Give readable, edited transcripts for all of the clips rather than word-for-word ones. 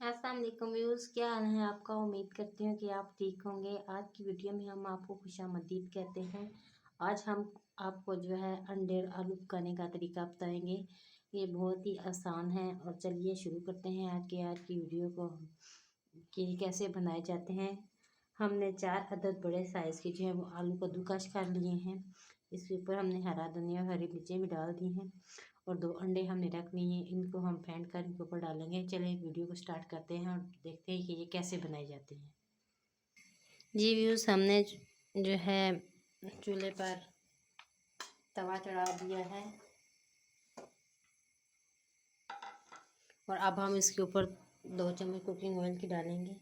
अस्सलाम वालेकुम व्यूअर्स, क्या हाल है आपका। उम्मीद करती हूँ कि आप ठीक होंगे। आज की वीडियो में हम आपको खुशामदीद कहते हैं। आज हम आपको जो है अंडे और आलू पकाने का तरीका बताएंगे। ये बहुत ही आसान है और चलिए शुरू करते हैं आज की वीडियो को कि कैसे बनाए जाते हैं। हमने 4 अदद बड़े साइज़ के जो है वो आलू कद्दूकस कर लिए हैं। इसके ऊपर हमने हरा धनिया और हरी मिर्चें भी डाल दी हैं और 2 अंडे हमने रख लिए हैं। इनको हम फेंट कर इनके ऊपर डालेंगे। चलिए वीडियो को स्टार्ट करते हैं और देखते हैं कि ये कैसे बनाए जाते हैं। जी व्यूज़, हमने जो है चूल्हे पर तवा चढ़ा दिया है और अब हम इसके ऊपर 2 चम्मच कुकिंग ऑयल की डालेंगे।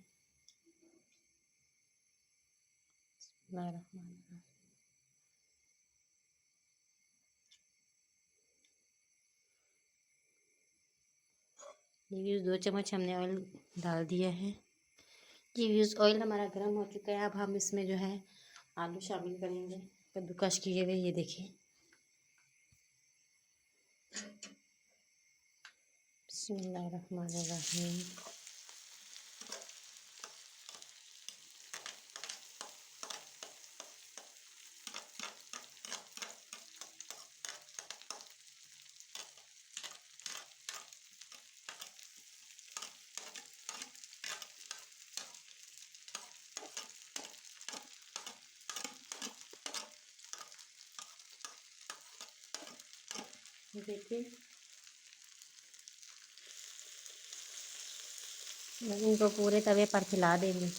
जी व्यूज़, 2 चम्मच हमने ऑयल डाल दिया है। जी व्यूज़, ऑयल हमारा गर्म हो चुका है। अब हम इसमें जो है आलू शामिल करेंगे कद्दूकस किए हुए। ये देखिए, बिस्मिल्लाहिर्रहमानिर्रहीम। देखिए, इनको पूरे तवे पर फैला देंगे।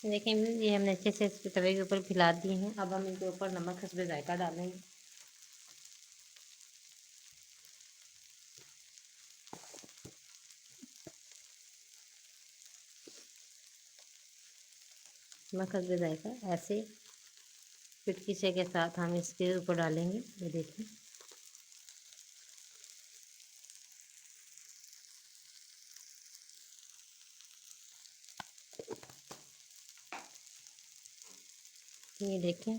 देखें, ये हमने अच्छे से इसके तवे के ऊपर फैला दिए हैं। अब हम इनके ऊपर नमक हस्बे जायका डालेंगे। नमक हस्बे जायका ऐसे चुटकी से के साथ हम इसके ऊपर डालेंगे। ये देखिए, ये देखें,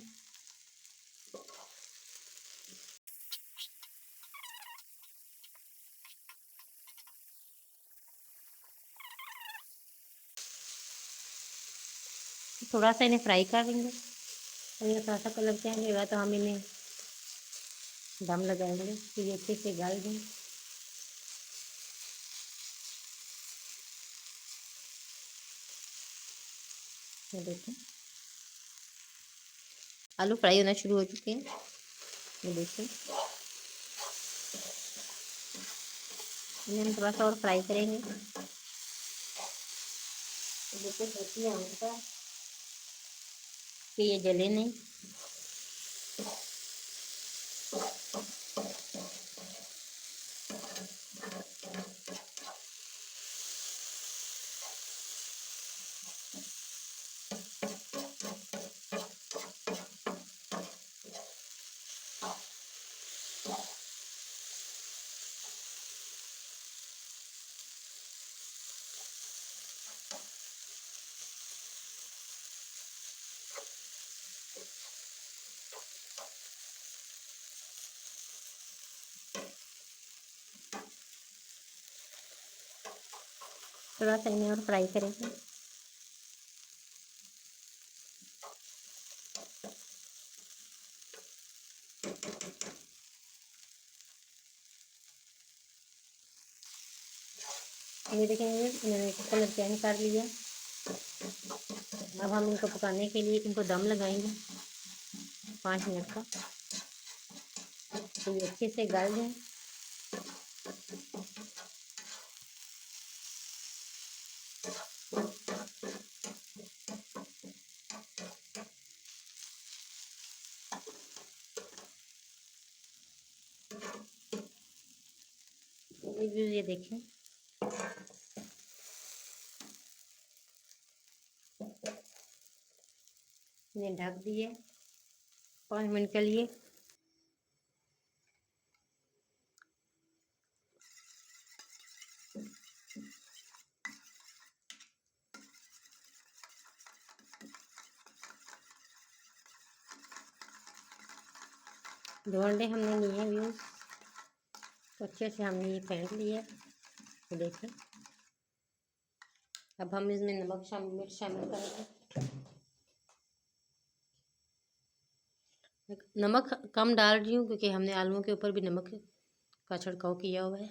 थोड़ा सा इन्हें फ्राई कर लेंगे और ये थोड़ा सा कलर चेंज होगा तो हम इन्हें दम लगाएंगे। फिर ये अच्छे से गल दें। ये देखें, आलू फ्राई होना शुरू हो चुके हैं। ये देखिए, इन्हें हम थोड़ा सा और फ्राई करेंगे। तो देखिए, सोचिए हमका कि ये जले नहीं। थोड़ा सा इन्हें और फ्राई करेंगे। ये देखें, इन्होंने कलर चेंज कर लिया। अब हम इनको पकाने के लिए इनको दम लगाएंगे 5 मिनट का। तो ये अच्छे से गल जाए। ये देखें, इन्हें ढक दिए 5 मिनट के लिए। दो अंडे हमने लिए हैं व्यूज, तो अच्छे से हमने ये फेंट लिया। तो देखें, अब हम इसमें नमक मिर्च शामिल करेंगे। नमक कम डाल रही हूँ क्योंकि हमने आलूओं के ऊपर भी नमक का छिड़काव किया हुआ है।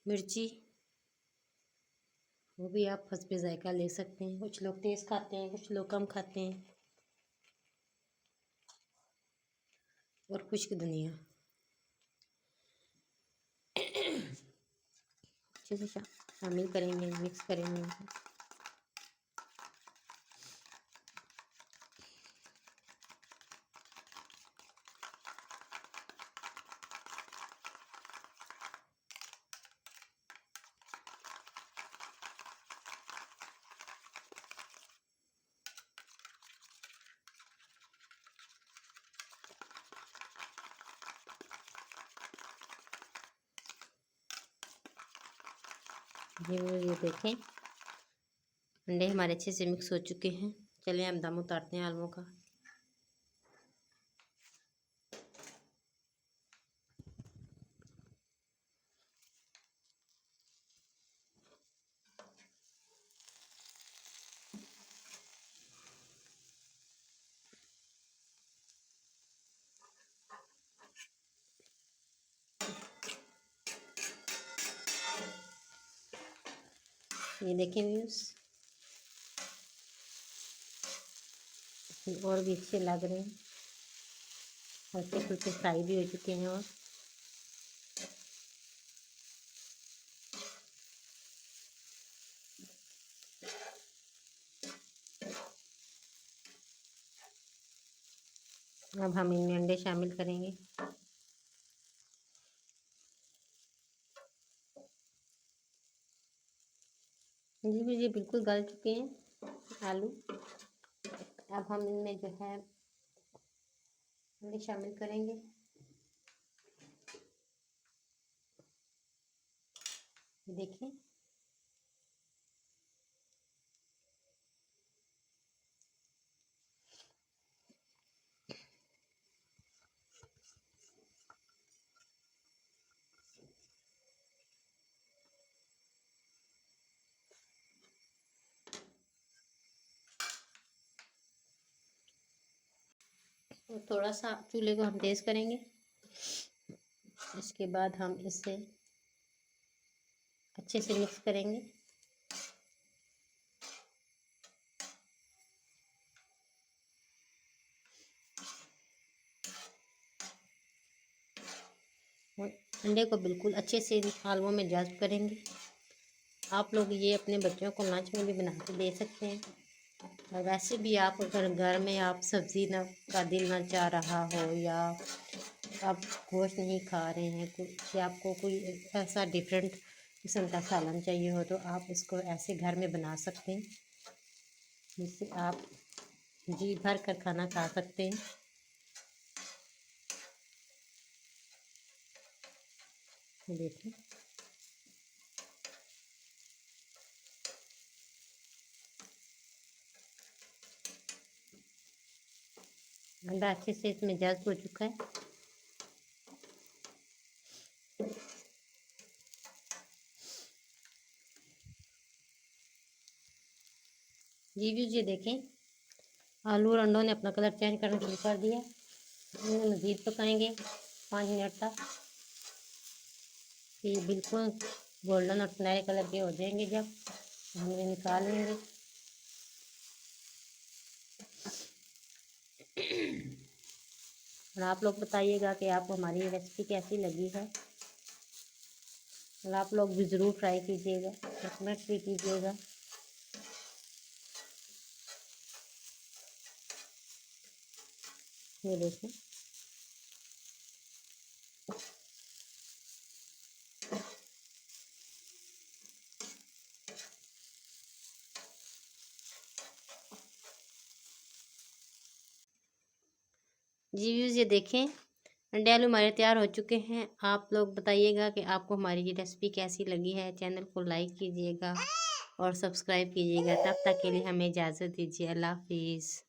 मिर्ची वो भी आप हस्बे जायका ले सकते हैं, कुछ लोग तेज़ खाते हैं, कुछ लोग कम खाते हैं। और खुश्क धनिया अच्छे से शामिल करेंगे, मिक्स करेंगे। ये देखें, अंडे हमारे अच्छे से मिक्स हो चुके हैं। चलिए हम दम उतारते हैं आलूओं का। ये देखें व्यूज, और भी अच्छे लग रहे हैं, हल्के फुल्के फ्राई भी हो चुके हैं। और अब हम इनमें अंडे शामिल करेंगे। जी ये बिल्कुल गल चुके हैं आलू। अब हम इनमें जो है अंडे शामिल करेंगे। देखिए, और थोड़ा सा चूल्हे को हम तेज़ करेंगे। इसके बाद हम इसे अच्छे से मिक्स करेंगे। और अंडे को बिल्कुल अच्छे से आलुओं में जज्ब करेंगे। आप लोग ये अपने बच्चों को लंच में भी बना के दे सकते हैं। और वैसे भी आप अगर घर में आप सब्ज़ी ना का दिल ना चाह रहा हो, या आप गोश्त नहीं खा रहे हैं, कुछ या आपको कोई ऐसा डिफरेंट किस्म का सालन चाहिए हो, तो आप इसको ऐसे घर में बना सकते हैं, जिससे आप जी भर कर खाना खा सकते हैं। देखिए, अंडा अच्छे से इसमें जज्ब हो चुका है। ये देखें, आलू और अंडों ने अपना कलर चेंज करना शुरू कर दिया। इन्हें मज़ीद पकाएंगे 5 मिनट तक। ये बिल्कुल गोल्डन और सुनहरे कलर के हो जाएंगे। जब हम इन्हें निकाल लेंगे। और आप लोग बताइएगा कि आपको हमारी रेसिपी कैसी लगी है, और आप लोग भी ज़रूर ट्राई कीजिएगा, कमेंट भी कीजिएगा। ये देखें, जी व्यूज़, ये देखें अंडे आलू हमारे तैयार हो चुके हैं। आप लोग बताइएगा कि आपको हमारी ये रेसिपी कैसी लगी है। चैनल को लाइक कीजिएगा और सब्सक्राइब कीजिएगा। तब तक के लिए हमें इजाज़त दीजिए। अल्लाह हाफिज़।